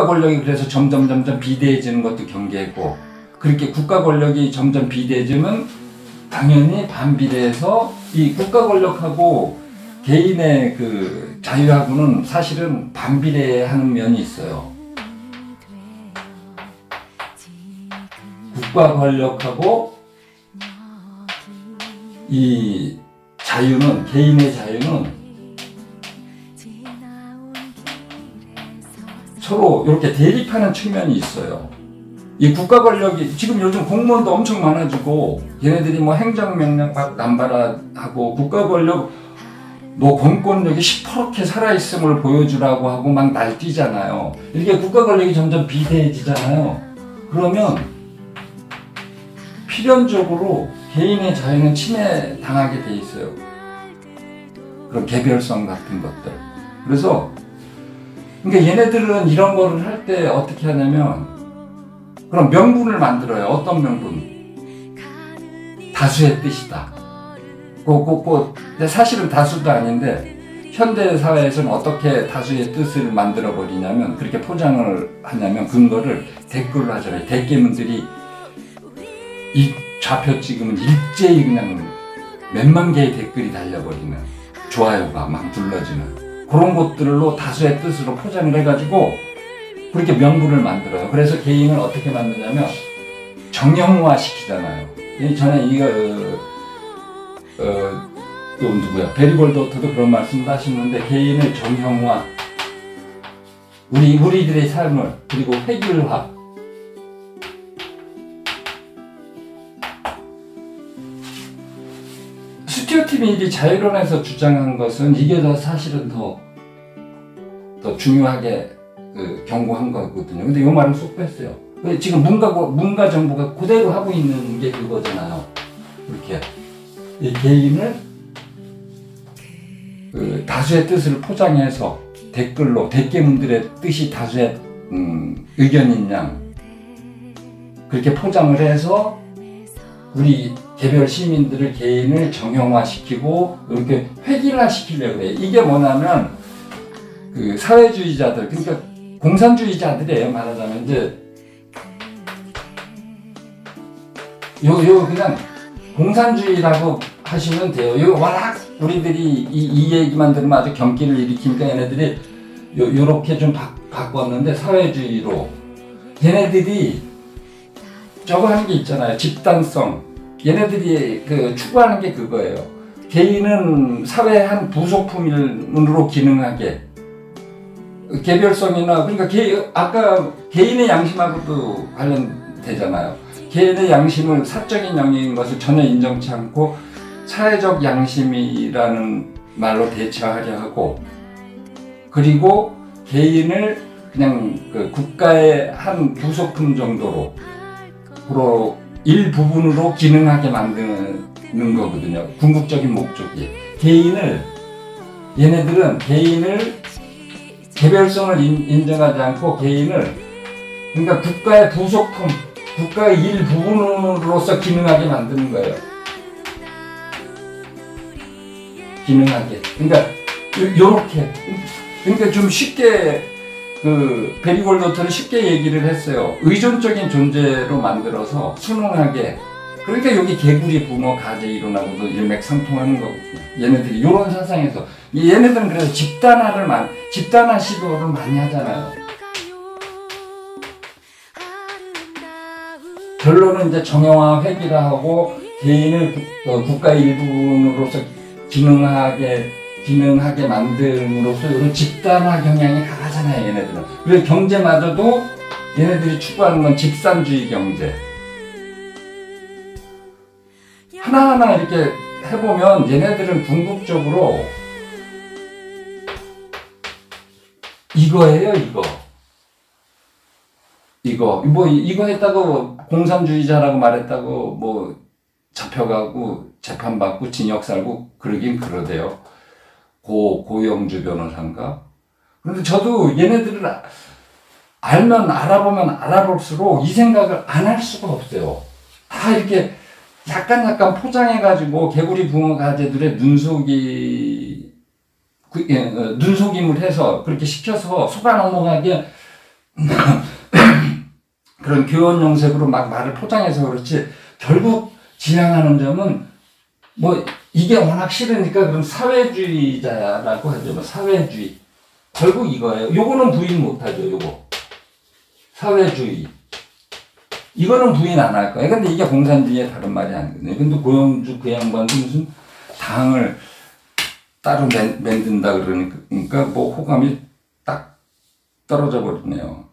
권력이 그래서 점점 비대해지는 것도 경계했고, 그렇게 국가 권력이 점점 비대해지면 당연히 반비례해서 이 국가 권력하고 개인의 그 자유하고는 사실은 반비례하는 면이 있어요. 국가 권력하고 이 자유는, 개인의 자유는 서로 이렇게 대립하는 측면이 있어요. 이 국가 권력이 지금 요즘 공무원도 엄청 많아지고 얘네들이 뭐 행정명령 남발하고 국가 권력 뭐 공권력이 시퍼렇게 살아있음을 보여주라고 하고 막 날뛰잖아요. 이렇게 국가 권력이 점점 비대해지잖아요. 그러면 필연적으로 개인의 자유는 침해당하게 돼 있어요. 그런 개별성 같은 것들. 그래서 그러니까 얘네들은 이런 거를 할 때 어떻게 하냐면 그런 명분을 만들어요. 어떤 명분? 다수의 뜻이다. 근데 사실은 다수도 아닌데 현대 사회에서는 어떻게 다수의 뜻을 만들어 버리냐면 그렇게 포장을 하냐면 근거를 댓글로 하잖아요. 대깨문들이 이 좌표 찍으면 일제히 그냥 몇만 개의 댓글이 달려버리는, 좋아요가 막 눌러지는 그런 것들로 다수의 뜻으로 포장을 해가지고 그렇게 명분을 만들어요. 그래서 개인을 어떻게 만드냐면 정형화 시키잖아요. 전에 이거 또 누구야? 베리골도트도 그런 말씀을 하시는데 개인을 정형화, 우리들의 삶을, 그리고 획일화. 스튜어트 밀이 자유론에서 주장한 것은 이게 더 사실은 더 중요하게 경고한 거거든요. 근데 이 말은 쏙 뺐어요. 지금 문가 정부가 그대로 하고 있는 게 그거잖아요. 이렇게 이 개인을 다수의 뜻을 포장해서 댓글로 대깨문들의 뜻이 다수의 의견인 양 그렇게 포장을 해서 우리 개별 시민들을 개인을 정형화시키고 이렇게 획일화시키려고 그래요. 이게 뭐냐면 그 사회주의자들, 그러니까 공산주의자들이에요. 말하자면 이제 요 그냥 공산주의라고 하시면 돼요. 이거 워낙 우리들이 이 얘기만 들으면 아주 경기를 일으키니까 얘네들이 요렇게 좀 바꿨는데 사회주의로 얘네들이 저거 하는 게 있잖아요. 집단성. 얘네들이 추구하는 게 그거예요. 개인은 사회의 한 부속품으로 기능하게. 개별성이나, 그러니까 아까 개인의 양심하고도 관련되잖아요. 개인의 양심을 사적인 영역인 것을 전혀 인정치 않고 사회적 양심이라는 말로 대체하려 하고, 그리고 개인을 그냥 국가의 한 부속품 정도로 일부분으로 기능하게 만드는 거거든요. 궁극적인 목적이. 얘네들은 개인을 개별성을 인정하지 않고 개인을, 그러니까 국가의 부속품, 국가의 일부분으로서 기능하게 만드는 거예요. 기능하게. 그러니까 요렇게. 그러니까 좀 쉽게 베리골도트는 쉽게 얘기를 했어요. 의존적인 존재로 만들어서 순응하게. 그러니까 여기 개구리, 붕어, 가재 일어나고도 일맥상통하는 거거든요. 얘네들이 이런 사상에서. 얘네들은 그래서 집단화 시도를 많이 하잖아요. 결론은 이제 정형화, 획일화하고 개인을 국가의 일부분으로서 기능하게 만듦으로써 이런 집단화 경향이 강하잖아요, 얘네들은. 그래서 경제마저도 얘네들이 추구하는 건 집산주의 경제. 하나하나 이렇게 해보면 얘네들은 궁극적으로 이거예요, 이거 했다고 공산주의자라고 말했다고 뭐 잡혀가고 재판받고 징역 살고 그러긴 그러대요. 고영주 변호사인가? 그런데 저도 얘네들을 알아보면 알아볼수록 이 생각을 안 할 수가 없어요. 다 이렇게 약간 포장해가지고 개구리, 붕어, 가재들의 눈속임을 해서 그렇게 시켜서 속아 넘어가게 그런 교원 용색으로 막 말을 포장해서 그렇지, 결국 지향하는 점은 뭐 이게 워낙 싫으니까 그럼 사회주의자라고 하죠. 뭐 사회주의. 결국 이거예요. 요거는 부인 못하죠. 요거 사회주의. 이거는 부인 안 할 거예요. 근데 이게 공산주의의 다른 말이 아니거든요. 근데 고영주 그 양반도 무슨 당을 따로 만든다 그러니까 뭐 호감이 딱 떨어져 버리네요.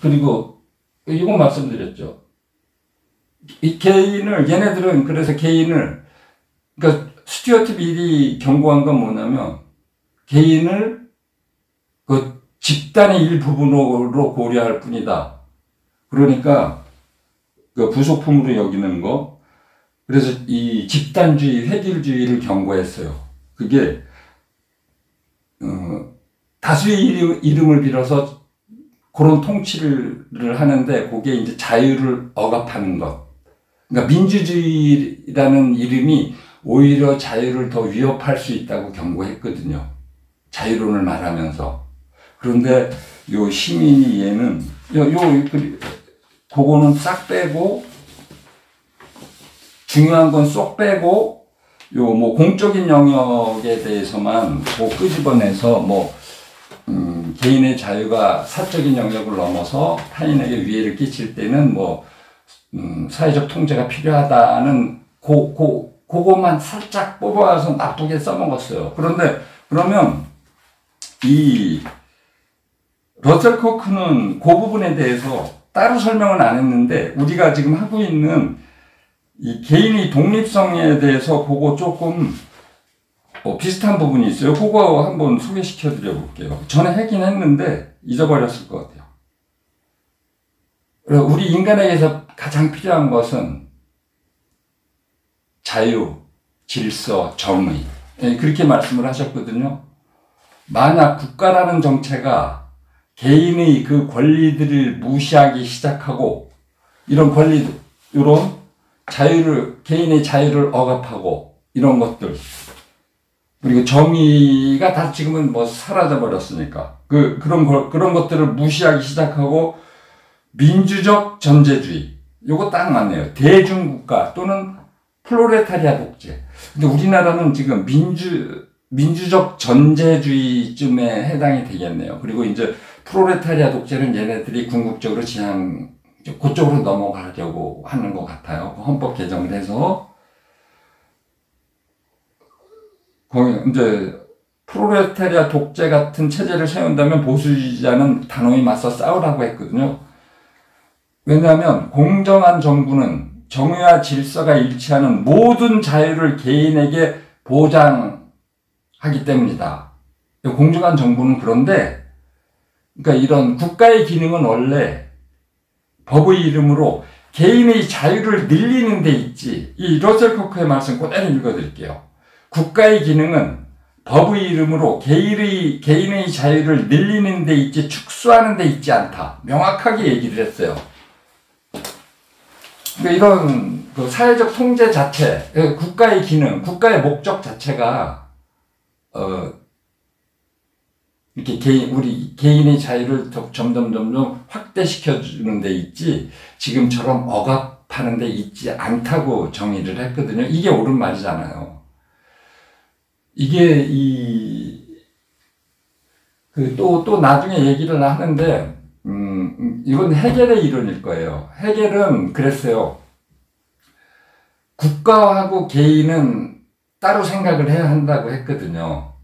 그리고 이거 말씀드렸죠. 이 개인을, 얘네들은 그래서 개인을, 그러니까 스튜어트 밀이 경고한 건 뭐냐면 개인을 그 집단의 일부분으로 고려할 뿐이다. 그러니까 그 부속품으로 여기는 거. 그래서 이 집단주의, 획일주의를 경고했어요. 그게 다수의 이름을 빌어서 그런 통치를 하는데 그게 이제 자유를 억압하는 것. 그러니까 민주주의라는 이름이 오히려 자유를 더 위협할 수 있다고 경고했거든요. 자유론을 말하면서. 그런데 요 시민이 얘는 그거는 싹 빼고, 중요한 건 쏙 빼고, 요 뭐 공적인 영역에 대해서만 뭐 끄집어내서 개인의 자유가 사적인 영역을 넘어서 타인에게 위해를 끼칠 때는 사회적 통제가 필요하다는 그것만 살짝 뽑아서 나쁘게 써먹었어요. 그러면 이 러셀 코크는 그 부분에 대해서 따로 설명은 안 했는데, 우리가 지금 하고 있는 이 개인의 독립성에 대해서 그거 조금 비슷한 부분이 있어요. 그거 한번 소개시켜 드려 볼게요. 전에 하긴 했는데 잊어버렸을 것 같아요. 우리 인간에게서 가장 필요한 것은 자유, 질서, 정의. 그렇게 말씀을 하셨거든요. 만약 국가라는 정체가 개인의 그 권리들을 무시하기 시작하고, 이런 개인의 자유를 억압하고, 이런 것들. 그리고 정의가 다 지금은 사라져버렸으니까. 그런 것들을 무시하기 시작하고, 민주적 전제주의. 요거 딱 맞네요. 대중국가 또는 플로레타리아 독재. 근데 우리나라는 지금 민주적 전제주의쯤에 해당이 되겠네요. 그리고 이제 프로레타리아 독재는 얘네들이 궁극적으로 그쪽으로 넘어가려고 하는 것 같아요. 헌법 개정을 해서. 이제 프로레타리아 독재 같은 체제를 세운다면 보수주의자는 단호히 맞서 싸우라고 했거든요. 왜냐하면 공정한 정부는 정의와 질서가 일치하는 모든 자유를 개인에게 보장하기 때문이다. 공정한 정부는 그런데, 그러니까 이런 국가의 기능은 원래 법의 이름으로 개인의 자유를 늘리는 데 있지. 이 러셀 코크의 말씀 그대로 읽어드릴게요. 국가의 기능은 법의 이름으로 개인의 자유를 늘리는 데 있지 축소하는 데 있지 않다. 명확하게 얘기를 했어요. 그러니까 이런 사회적 통제 자체, 국가의 기능, 국가의 목적 자체가 이렇게 우리 개인의 자유를 점점 확대시켜주는 데 있지 지금처럼 억압하는 데 있지 않다고 정의를 했거든요. 이게 옳은 말이잖아요. 이게 또 나중에 얘기를 하는데, 이건 헤겔의 이론일 거예요. 헤겔은 그랬어요. 국가하고 개인은 따로 생각을 해야 한다고 했거든요.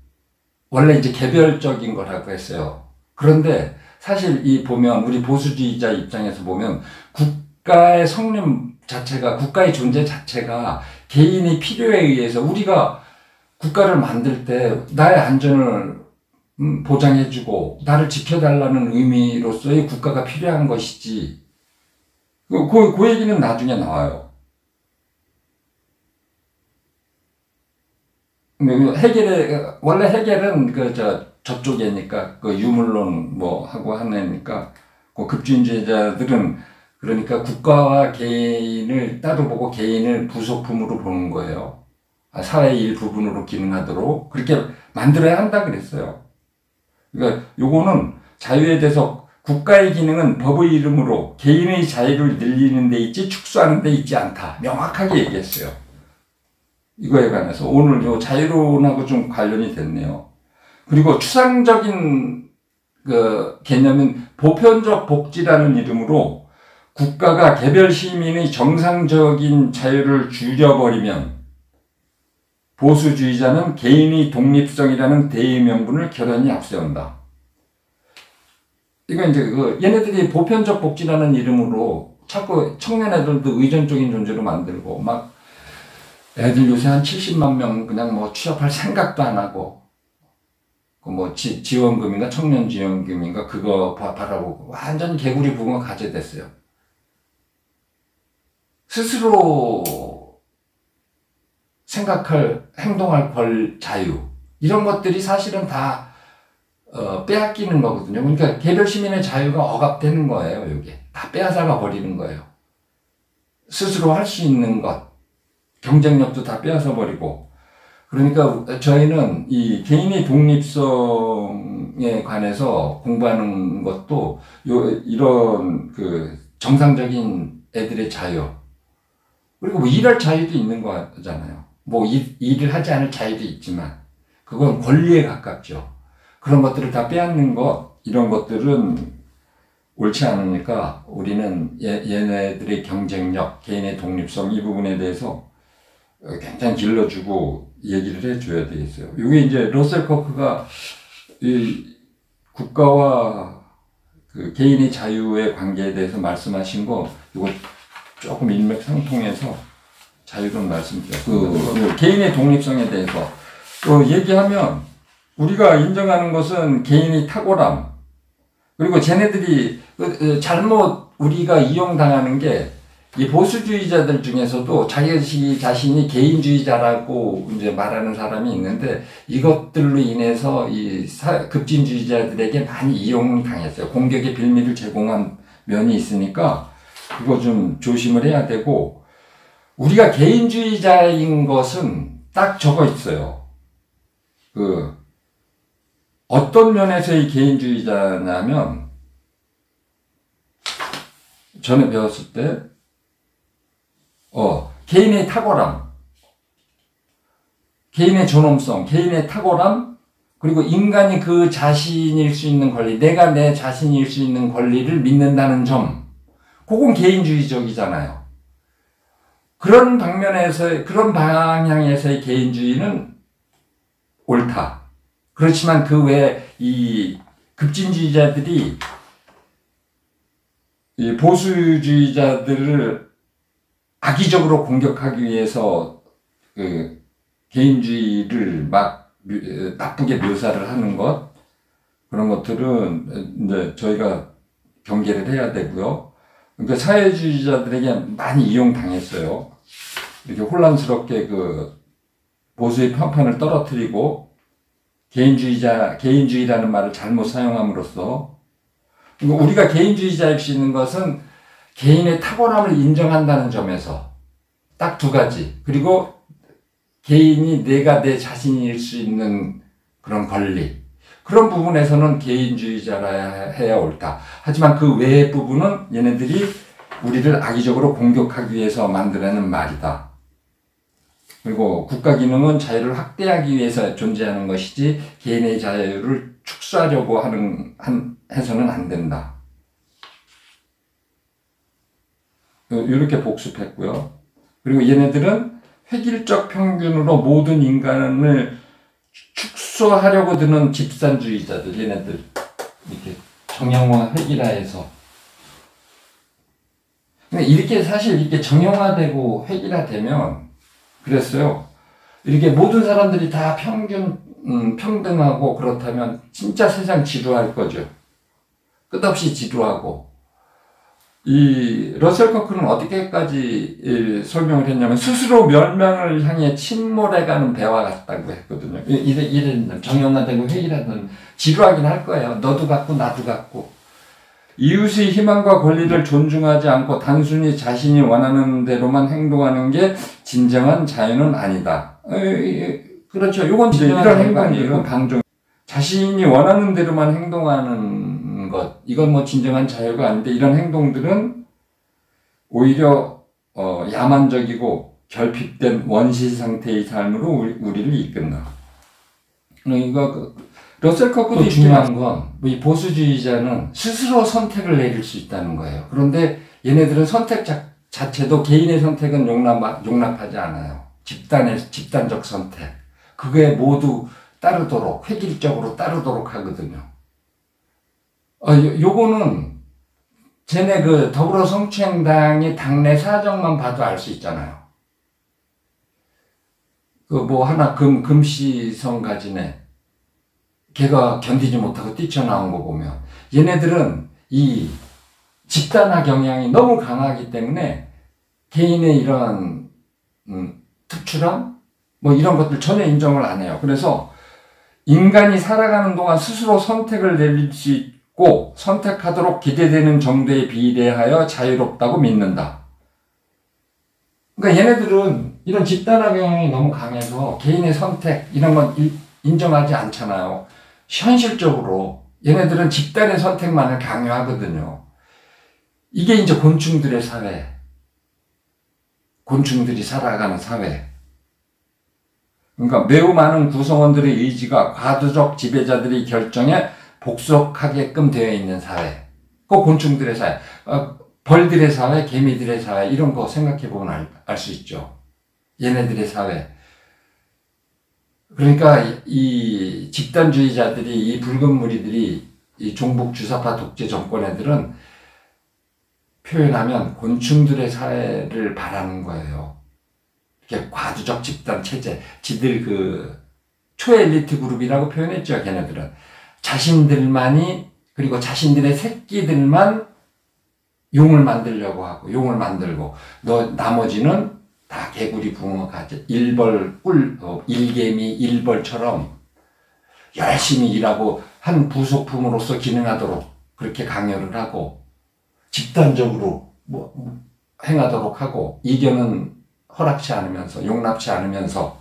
원래 이제 개별적인 거라고 했어요. 그런데 사실 보면 우리 보수주의자 입장에서 보면 국가의 성립 자체가, 국가의 존재 자체가 개인의 필요에 의해서, 우리가 국가를 만들 때 나의 안전을 보장해주고 나를 지켜달라는 의미로서의 국가가 필요한 것이지. 그 얘기는 나중에 나와요. 원래 헤겔은 저쪽이니까 유물론 하고 하니까 급진주의자들은 그러니까 국가와 개인을 따로 보고 개인을 부속품으로 보는 거예요. 사회의 일부분으로 기능하도록 그렇게 만들어야 한다 그랬어요. 그러니까 요거는 자유에 대해서 국가의 기능은 법의 이름으로 개인의 자유를 늘리는 데 있지 축소하는 데 있지 않다. 명확하게 얘기했어요. 이거에 관해서 오늘 요 자유론하고 좀 관련이 됐네요. 그리고 추상적인 그 개념은 보편적 복지라는 이름으로 국가가 개별 시민의 정상적인 자유를 줄여버리면 보수주의자는 개인의 독립성이라는 대의 명분을 결연히 앞세운다. 이거 이제 얘네들이 보편적 복지라는 이름으로 자꾸 청년 애들도 의존적인 존재로 만들고 막 애들 요새 한 70만 명 그냥 뭐 취업할 생각도 안 하고 뭐 지원금인가 청년 지원금인가 그거 바라보고 완전 개구리 붕어 가제됐어요. 스스로 생각할 행동할 자유 이런 것들이 사실은 다 빼앗기는 거거든요. 그러니까 개별 시민의 자유가 억압되는 거예요. 이게 다 빼앗아가 버리는 거예요. 스스로 할 수 있는 것, 경쟁력도 다 빼앗아 버리고. 그러니까 저희는 이 개인의 독립성에 관해서 공부하는 것도 이런 그 정상적인 애들의 자유, 그리고 뭐 일할 자유도 있는 거잖아요. 뭐 일을 하지 않을 자유도 있지만 그건 권리에 가깝죠. 그런 것들을 다 빼앗는 것, 이런 것들은 옳지 않으니까 우리는 얘네들의 경쟁력, 개인의 독립성 이 부분에 대해서 굉장히 길러주고 얘기를 해줘야 되겠어요. 이게 이제 러셀 커크가 이 국가와 그 개인의 자유의 관계에 대해서 말씀하신 거, 이거 조금 일맥상통해서 자유론 말씀드려요. 그 개인의 독립성에 대해서 얘기하면 우리가 인정하는 것은 개인의 탁월함, 그리고 쟤네들이 잘못 우리가 이용당하는 게 이 보수주의자들 중에서도 자신이 개인주의자라고 이제 말하는 사람이 있는데 이것들로 인해서 이 급진주의자들에게 많이 이용당했어요. 공격의 빌미를 제공한 면이 있으니까 그거 좀 조심을 해야 되고, 우리가 개인주의자인 것은 딱 적어 있어요. 어떤 면에서의 개인주의자냐면, 전에 배웠을 때, 개인의 탁월함, 개인의 존엄성, 개인의 탁월함, 그리고 인간이 그 자신일 수 있는 권리, 내가 내 자신일 수 있는 권리를 믿는다는 점, 그건 개인주의적이잖아요. 그런 방면에서, 그런 방향에서의 개인주의는 옳다. 그렇지만 그 외에 이 급진주의자들이 이 보수주의자들을 악의적으로 공격하기 위해서 그 개인주의를 막 나쁘게 묘사를 하는 것, 그런 것들은 이제 저희가 경계를 해야 되고요. 그러니까 사회주의자들에게 많이 이용당했어요. 이렇게 혼란스럽게 그 보수의 편판을 떨어뜨리고 개인주의라는 말을 잘못 사용함으로써, 그러니까 우리가 개인주의자일 수 있는 것은 개인의 탁월함을 인정한다는 점에서 딱 두 가지. 그리고 개인이 내가 내 자신일 수 있는 그런 권리. 그런 부분에서는 개인주의자라 해야 옳다. 하지만 그 외의 부분은 얘네들이 우리를 악의적으로 공격하기 위해서 만들어낸 말이다. 그리고 국가 기능은 자유를 확대하기 위해서 존재하는 것이지 개인의 자유를 축소하려고 해서는 안 된다. 이렇게 복습했고요. 그리고 얘네들은 획일적 평균으로 모든 인간을 축소하려고 드는 집산주의자들, 얘네들 이렇게 정형화 획일화해서, 이렇게 사실 이렇게 정형화되고 획일화되면 그랬어요. 이렇게 모든 사람들이 다 평등하고 그렇다면 진짜 세상 지루할 거죠. 끝없이 지루하고. 이 러셀 커크는 어떻게까지 설명을 했냐면, 스스로 멸망을 향해 침몰해가는 배와 같다고 했거든요. 이런 정형화되고 획일화는 지루하긴 할 거예요. 너도 같고 나도 같고. 이웃의 희망과 권리를 존중하지 않고 단순히 자신이 원하는 대로만 행동하는 게 진정한 자유는 아니다. 그렇죠. 이건 이런 행동이에요. 이건 방종. 자신이 원하는 대로만 행동하는 하는 것, 이건 뭐 진정한 자유가 아닌데 이런 행동들은 오히려 야만적이고 결핍된 원시 상태의 삶으로 우리를 이끈다. 그러니까 러셀 커크도 중요한 건 이 보수주의자는 스스로 선택을 내릴 수 있다는 거예요. 그런데 얘네들은 선택 자체도 개인의 선택은 용납하지 않아요. 집단적 선택. 그게 모두 따르도록, 획일적으로 따르도록 하거든요. 요거는 쟤네 그 더불어성취행당의 당내 사정만 봐도 알 수 있잖아요. 그 뭐 하나 금시성 가지네. 걔가 견디지 못하고 뛰쳐나온 거 보면 얘네들은 이 집단화 경향이 너무 강하기 때문에 개인의 이런 특출함 뭐 이런 것들 전혀 인정을 안 해요. 그래서 인간이 살아가는 동안 스스로 선택을 내릴 수 있고 선택하도록 기대되는 정도에 비례하여 자유롭다고 믿는다. 그러니까 얘네들은 이런 집단화 경향이 너무 강해서 개인의 선택 이런 건 인정하지 않잖아요. 현실적으로 얘네들은 집단의 선택만을 강요하거든요. 이게 이제 곤충들의 사회. 곤충들이 살아가는 사회. 그러니까 매우 많은 구성원들의 의지가 과도적 지배자들의 결정에 복속하게끔 되어 있는 사회. 그 곤충들의 사회. 벌들의 사회, 개미들의 사회 이런 거 생각해보면 알 수 있죠. 얘네들의 사회. 그러니까 이 집단주의자들이 이 붉은 무리들이 이 종북 주사파 독재 정권 애들은 표현하면 곤충들의 사회를 바라는 거예요. 이렇게 과도적 집단 체제, 지들 그 초엘리트 그룹이라고 표현했죠. 걔네들은 자신들만이 그리고 자신들의 새끼들만 용을 만들려고 하고 용을 만들고 나머지는 다 개구리 붕어같이 일개미 일벌처럼 열심히 일하고 한 부속품으로서 기능하도록 그렇게 강요를 하고 집단적으로 행하도록 하고 이견은 허락치 않으면서 용납치 않으면서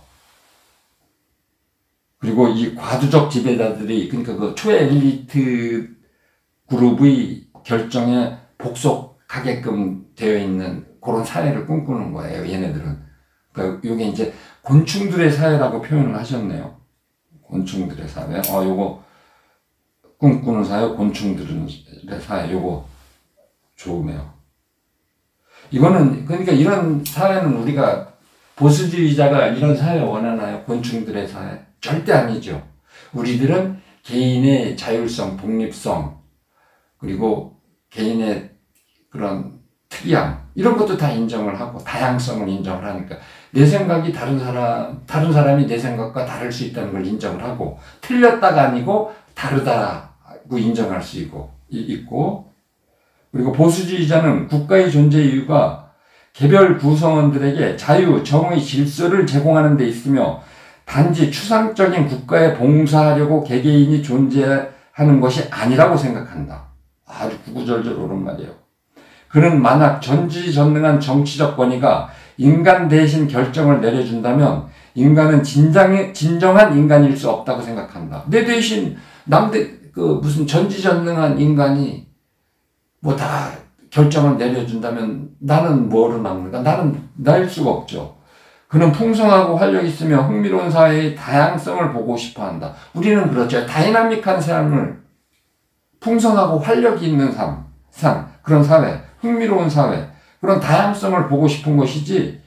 그리고 이 과도적 지배자들이 그러니까 그 초엘리트 그룹의 결정에 복속하게끔 되어 있는 그런 사회를 꿈꾸는 거예요, 얘네들은. 그러니까 이게 이제 곤충들의 사회라고 표현을 하셨네요. 곤충들의 사회. 요거 꿈꾸는 사회, 곤충들의 사회, 요거 좋으네요. 이거는, 그러니까 이런 사회는 우리가 보수주의자가 이런 사회 원하나요? 곤충들의 사회? 절대 아니죠. 우리들은 개인의 자율성, 독립성, 그리고 개인의 그런 특이함 이런 것도 다 인정을 하고 다양성을 인정을 하니까 내 생각이 다른 사람이 내 생각과 다를 수 있다는 걸 인정을 하고 틀렸다가 아니고 다르다고 인정할 수 있고 그리고 보수주의자는 국가의 존재 이유가 개별 구성원들에게 자유, 정의, 질서를 제공하는 데 있으며 단지 추상적인 국가에 봉사하려고 개개인이 존재하는 것이 아니라고 생각한다. 아주 구구절절 옳은 말이에요. 그는 만약 전지전능한 정치적 권위가 인간 대신 결정을 내려준다면 인간은 진정한 인간일 수 없다고 생각한다. 내 대신 무슨 전지전능한 인간이 뭐 다 결정을 내려준다면 나는 뭐로 남는가? 나는 나일 수가 없죠. 그는 풍성하고 활력 있으며 흥미로운 사회의 다양성을 보고 싶어 한다. 우리는 그렇죠. 다이나믹한 삶을 풍성하고 활력이 있는 삶, 그런 사회, 흥미로운 사회, 그런 다양성을 보고 싶은 것이지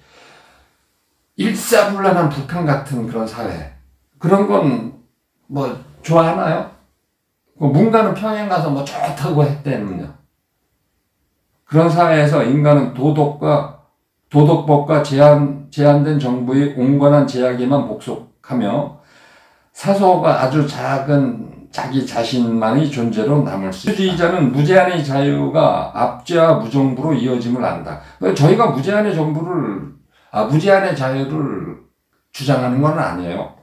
일사불란한 북한 같은 그런 사회, 그런 건 뭐 좋아하나요? 문과는 평양 가서 뭐 좋다고 했대는요. 그런 사회에서 인간은 도덕법과 제한된 정부의 온건한 제약에만 복속하며 사소가 아주 작은 자기 자신만의 존재로 남을 수 있다. 보수주의자는 무제한의 자유가 압제와 무정부로 이어짐을 안다. 저희가 무제한의 자유를 주장하는 건 아니에요.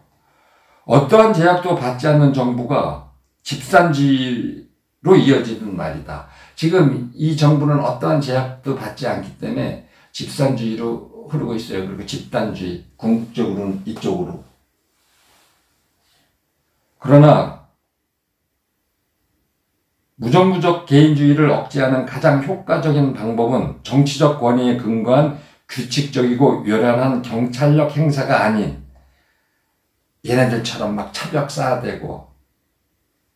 어떠한 제약도 받지 않는 정부가 집산주의로 이어지는 말이다. 지금 이 정부는 어떠한 제약도 받지 않기 때문에 집산주의로 흐르고 있어요. 그리고 집단주의, 궁극적으로는 이쪽으로. 그러나 무정부적 개인주의를 억제하는 가장 효과적인 방법은 정치적 권위에 근거한 규칙적이고 요란한 경찰력 행사가 아닌 얘네들처럼 막 차벽 쌓아대고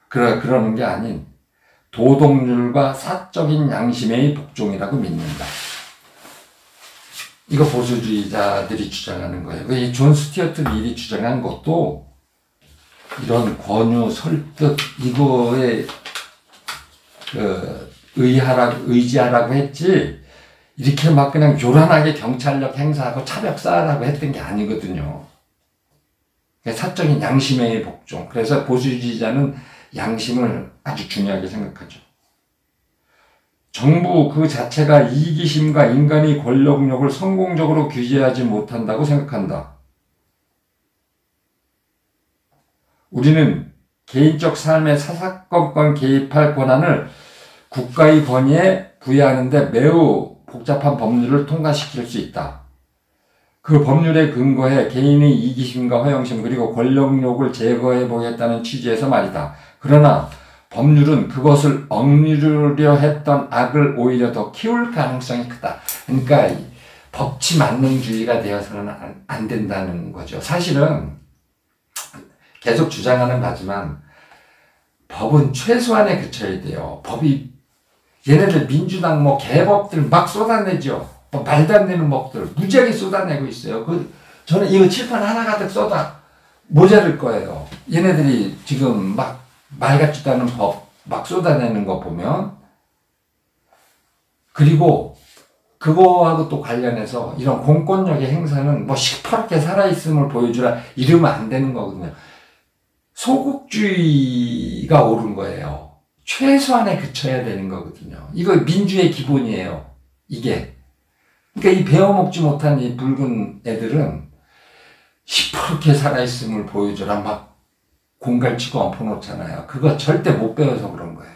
그러는 게 아닌 도덕률과 사적인 양심의 복종이라고 믿는다. 이거 보수주의자들이 주장하는 거예요. 이 존 스튜어트 밀이 주장한 것도 이런 권유, 설득 이거에 의지하라고 했지 이렇게 막 그냥 요란하게 경찰력 행사하고 차벽 쌓으라고 했던 게 아니거든요. 사적인 양심의 복종. 그래서 보수주의자는 양심을 아주 중요하게 생각하죠. 정부 그 자체가 이기심과 인간의 권력욕을 성공적으로 규제하지 못한다고 생각한다. 우리는 개인적 삶에 사사건건 개입할 권한을 국가의 권위에 부여하는데 매우 복잡한 법률을 통과시킬 수 있다. 그 법률에 근거해 개인의 이기심과 허영심 그리고 권력욕을 제거해 보겠다는 취지에서 말이다. 그러나 법률은 그것을 억누르려 했던 악을 오히려 더 키울 가능성이 크다. 그러니까 법치 만능주의가 되어서는 안 된다는 거죠. 사실은 계속 주장하는 바지만 법은 최소한에 그쳐야 돼요. 법이 얘네들 민주당 뭐 개법들 막 쏟아내죠. 뭐 말도 안 되는 법들 무지하게 쏟아내고 있어요. 저는 이거 칠판 하나 가득 쏟아 모자랄 거예요. 얘네들이 지금 막 말 같지도 않은 법 막 쏟아내는 거 보면. 그리고 그거하고 또 관련해서 이런 공권력의 행사는 뭐 시퍼렇게 살아있음을 보여주라 이러면 안 되는 거거든요. 소극주의가 옳은 거예요. 최소한에 그쳐야 되는 거거든요. 이거 민주의 기본이에요. 이게. 그러니까 이 배워먹지 못한 이 붉은 애들은 시퍼렇게 살아있음을 보여줘라 막 공갈치고 엎어놓잖아요. 그거 절대 못 배워서 그런 거예요.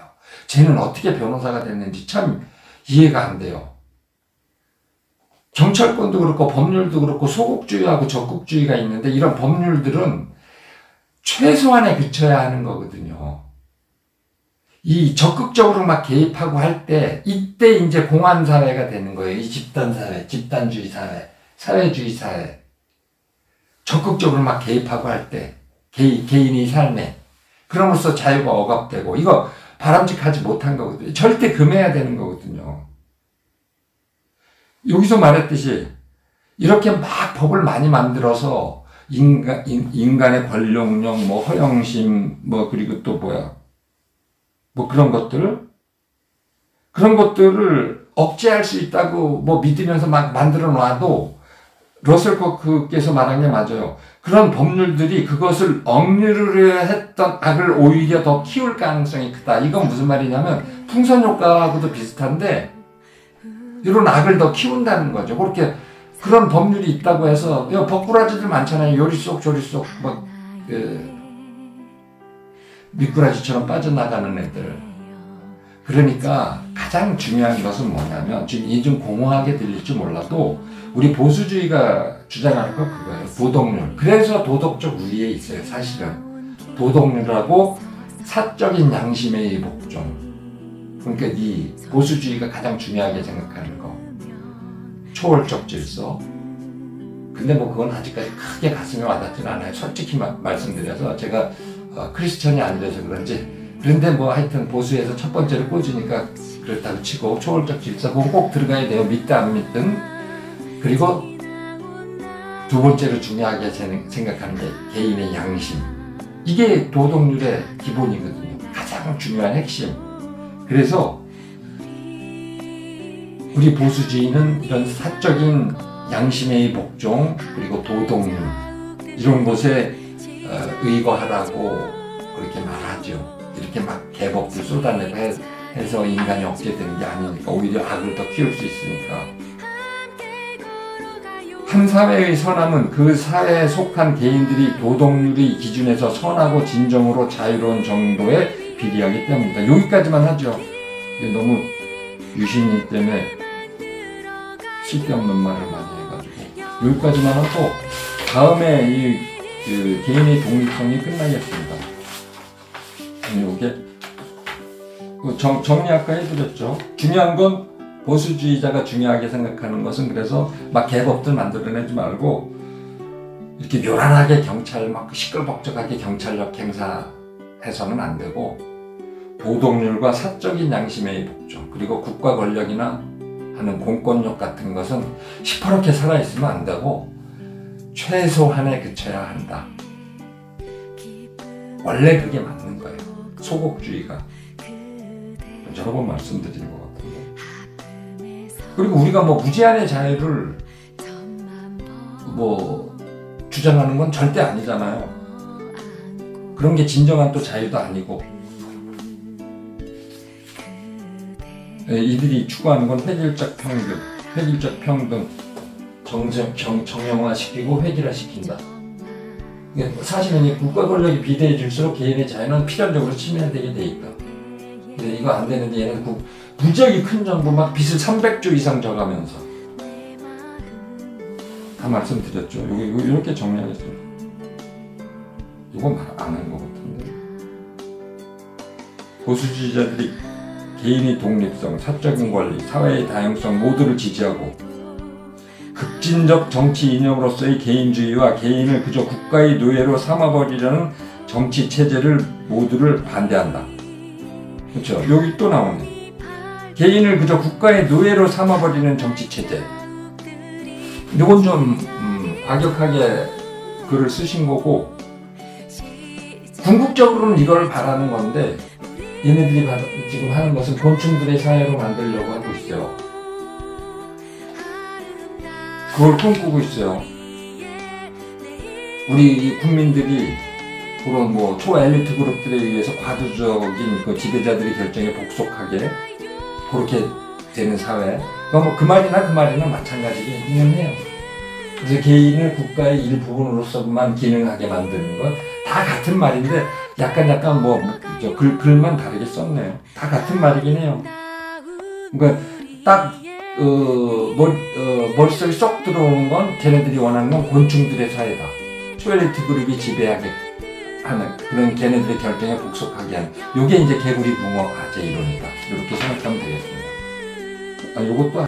쟤는 어떻게 변호사가 됐는지 참 이해가 안 돼요. 경찰권도 그렇고 법률도 그렇고 소극주의하고 적극주의가 있는데 이런 법률들은 최소한에 그쳐야 하는 거거든요. 이 적극적으로 막 개입하고 할 때 이때 이제 공안사회가 되는 거예요. 이 집단사회, 집단주의 사회, 사회주의 사회. 적극적으로 막 개입하고 할 때 개인의 삶에 그럼으로써 자유가 억압되고 이거 바람직하지 못한 거거든요. 절대 금해야 되는 거거든요. 여기서 말했듯이 이렇게 막 법을 많이 만들어서 인간의 권력욕, 뭐 허영심, 뭐 그리고 또 뭐 그런 것들을 억제할 수 있다고 뭐 믿으면서 막 만들어 놔도 러셀 코크께서 말한 게 맞아요. 그런 법률들이 그것을 억누르려 했던 악을 오히려 더 키울 가능성이 크다. 이건 무슨 말이냐면 풍선효과하고도 비슷한데 이런 악을 더 키운다는 거죠. 그렇게 그런 법률이 있다고 해서 법꾸라지들 많잖아요. 요리 속 조리 속 막 미꾸라지처럼 빠져나가는 애들. 그러니까 가장 중요한 것은 뭐냐면 지금 이 좀 공허하게 들릴지 몰라도 우리 보수주의가 주장하는 건 그거예요. 도덕률. 그래서 도덕적 우위에 있어요. 사실은. 도덕률하고 사적인 양심의 복종. 그러니까 이 보수주의가 가장 중요하게 생각하는 거. 초월적 질서. 근데 뭐 그건 아직까지 크게 가슴에 와닿지는 않아요. 솔직히 말씀드려서 제가 크리스천이 안 돼서 그런지. 그런데 뭐 하여튼 보수에서 첫 번째로 꽂으니까 그렇다고 치고 초월적 질서 그거 꼭 들어가야 돼요. 믿든 안 믿든. 그리고 두 번째로 중요하게 생각하는 게 개인의 양심. 이게 도덕률의 기본이거든요. 가장 중요한 핵심. 그래서 우리 보수주의는 이런 사적인 양심의 복종 그리고 도덕률 이런 것에 의거하라고 그렇게 말하죠. 이렇게 막 개법들 쏟아내고 해서 인간이 억제되는 게 아니니까 오히려 악을 더 키울 수 있으니까. 한 사회의 선함은 그 사회에 속한 개인들이 도덕률의 기준에서 선하고 진정으로 자유로운 정도에 비례하기 때문이다. 여기까지만 하죠. 너무 유신님 때문에 쓸데없는 말을 많이 해가지고 여기까지만 하고 다음에 그 개인의 독립성이 끝나겠습니다. 이게 정리 아까 해드렸죠. 중요한 건 보수주의자가 중요하게 생각하는 것은 그래서 막 계급들 만들어내지 말고 이렇게 요란하게 경찰 막 시끌벅적하게 경찰력 행사해서는 안 되고 도덕률과 사적인 양심의 복종 그리고 국가 권력이나 하는 공권력 같은 것은 시퍼렇게 살아있으면 안 되고 최소한에 그쳐야 한다. 원래 그게 맞는 거예요. 소극주의가. 여러 번 말씀드린 것 같은데. 그리고 우리가 뭐 무제한의 자유를 뭐 주장하는 건 절대 아니잖아요. 그런 게 진정한 또 자유도 아니고. 이들이 추구하는 건 획일적 평등, 정형화시키고 획일화시킨다. 사실은 이 국가 권력이 비대해질수록 개인의 자유는 필연적으로 침해되게 돼 있다. 근데 이거 안 되는데 얘는 무지하게 큰 정부 막 빚을 300조 이상 져가면서 다 말씀드렸죠. 이렇게 정리하겠습니다. 이거 말 안 한 것 같은데. 보수주의자들이 개인의 독립성, 사적인 권리, 사회의 다양성 모두를 지지하고 급진적 정치 이념으로서의 개인주의와 개인을 그저 국가의 노예로 삼아버리려는 정치 체제를 모두를 반대한다. 그렇죠? 여기 또 나오네. 개인을 그저 국가의 노예로 삼아버리는 정치 체제. 이건 좀 과격하게 글을 쓰신 거고 궁극적으로는 이걸 바라는 건데 얘네들이 지금 하는 것은 곤충들의 사회로 만들려고 하고 있어요. 그걸 꿈꾸고 있어요. 우리 국민들이 그런 뭐 초엘리트 그룹들에 의해서 과도적인 그 지배자들의 결정에 복속하게 그렇게 되는 사회. 그 말이나 마찬가지긴 해요. 그래서 개인을 국가의 일부분으로서만 기능하게 만드는 건 다 같은 말인데 약간 뭐 글만 다르게 썼네요. 다 같은 말이긴 해요. 그러니까 딱 머릿속에 쏙 들어오는 건 걔네들이 원하는 건 곤충들의 사회다. 초엘리트 그룹이 지배하게 하는 그런 걔네들의 결정에 복속하게 하는 요게 이제 개구리 붕어 과제 이론이다. 이렇게 생각하면 되겠습니다. 요것도